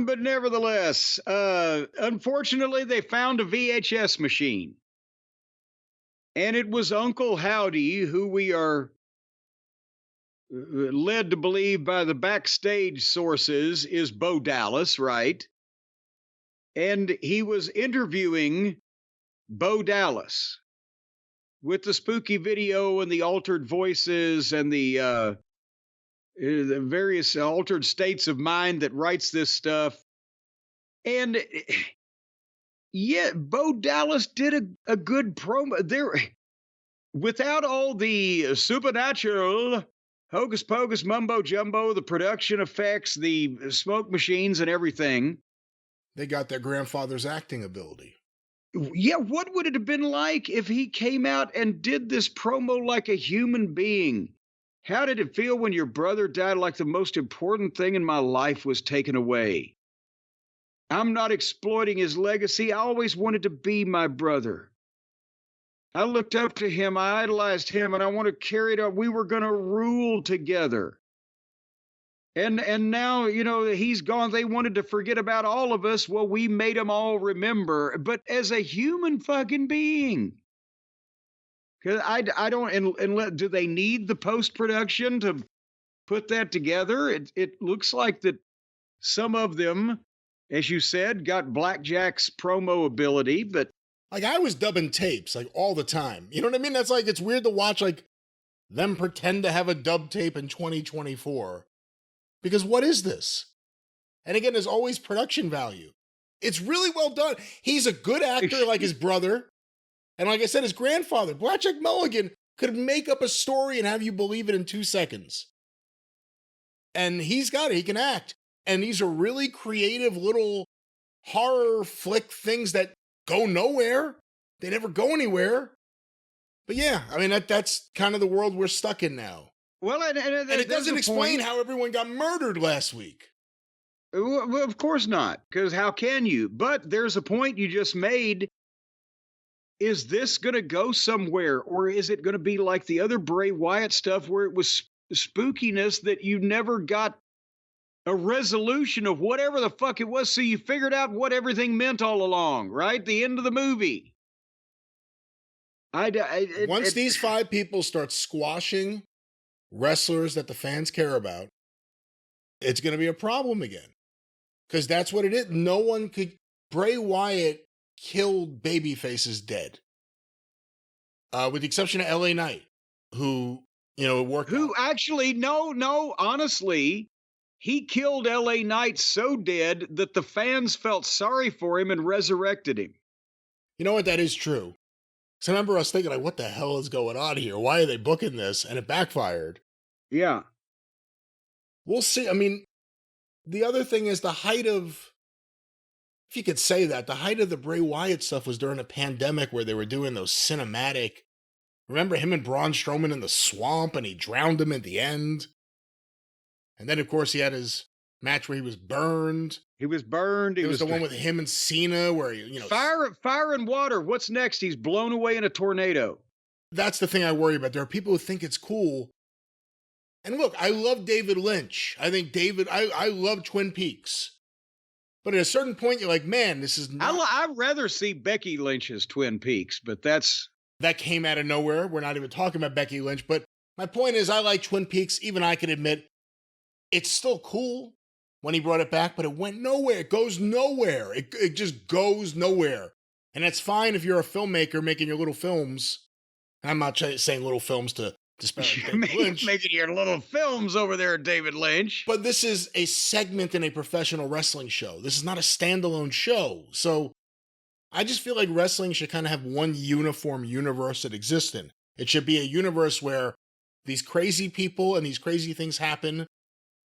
But nevertheless, unfortunately, they found a VHS machine. And it was Uncle Howdy, who we are led to believe by the backstage sources is Bo Dallas, right? And he was interviewing Bo Dallas with the spooky video and the altered voices and the various altered states of mind that writes this stuff. And yeah, Bo Dallas did a good promo there without all the supernatural hocus pocus mumbo jumbo, the production effects, the smoke machines and everything. They got their grandfather's acting ability. Yeah, what would it have been like if he came out and did this promo like a human being? How did it feel when your brother died like the most important thing in my life was taken away? I'm not exploiting his legacy. I always wanted to be my brother. I looked up to him, I idolized him, and I want to carry it on. We were going to rule together. And now, you know, he's gone. They wanted to forget about all of us. Well, we made them all remember, but as a human fucking being. Because I don't, and do they need the post-production to put that together? It looks like that some of them, as you said, got Blackjack's promo ability, but like I was dubbing tapes like all the time. You know what I mean? That's like, it's weird to watch like them pretend to have a dub tape in 2024. Because what is this? And again, there's always production value. It's really well done. He's a good actor like his brother. And like I said, his grandfather, Blackjack Mulligan, could make up a story and have you believe it in 2 seconds. And he's got it. He can act. And these are really creative little horror flick things that go nowhere. They never go anywhere. But yeah, I mean, that's kind of the world we're stuck in now. Well, and it doesn't explain how everyone got murdered last week. Well, of course not, because how can you? But there's a point you just made. Is this going to go somewhere, or is it going to be like the other Bray Wyatt stuff where it was spookiness that you never got a resolution of whatever the fuck it was, so you figured out what everything meant all along, right? The end of the movie. Once these 5 people start squashing wrestlers that the fans care about, it's going to be a problem again. Because that's what it is. No one could... Bray Wyatt killed babyfaces dead. With the exception of LA Knight, who, you know, worked... Who actually, no, honestly, he killed LA Knight so dead that the fans felt sorry for him and resurrected him. You know what? That is true. So I remember us thinking, like, what the hell is going on here? Why are they booking this? And it backfired. Yeah. We'll see. I mean, the other thing is the height of, if you could say that, the height of the Bray Wyatt stuff was during a pandemic where they were doing those cinematic. Remember him and Braun Strowman in the swamp and he drowned him at the end? And then, of course, he had his match where he was burned. He was burned. It was the one with him and Cena where, you know... Fire and water. What's next? He's blown away in a tornado. That's the thing I worry about. There are people who think it's cool. And look, I love David Lynch. I think I love Twin Peaks. But at a certain point, you're like, man, this is not... I'd rather see Becky Lynch's Twin Peaks, but that's... That came out of nowhere. We're not even talking about Becky Lynch. But my point is, I like Twin Peaks. Even I can admit, it's still cool when he brought it back, but it went nowhere. It goes nowhere. It just goes nowhere. And that's fine if you're a filmmaker making your little films. I'm not saying little films to disparage David Lynch. Making your little films over there, David Lynch. But this is a segment in a professional wrestling show. This is not a standalone show. So I just feel like wrestling should kind of have one uniform universe that exists in. It should be a universe where these crazy people and these crazy things happen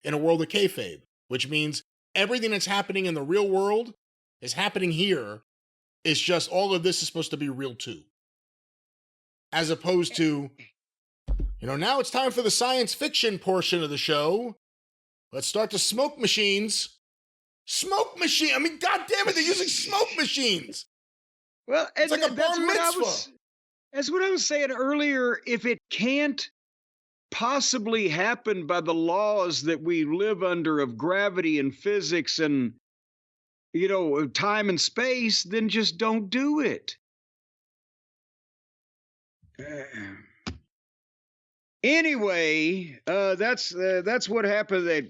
in a world of kayfabe, which means everything that's happening in the real world is happening here. It's just all of this is supposed to be real too. As opposed to, you know, now it's time for the science fiction portion of the show. Let's start the smoke machines. Smoke machine. I mean, God damn it, they're using smoke machines. Well, it's like a bar mitzvah. That's what I was saying earlier. If it can't possibly happen by the laws that we live under of gravity and physics and time and space, then just don't do it. Anyway, that's what happened at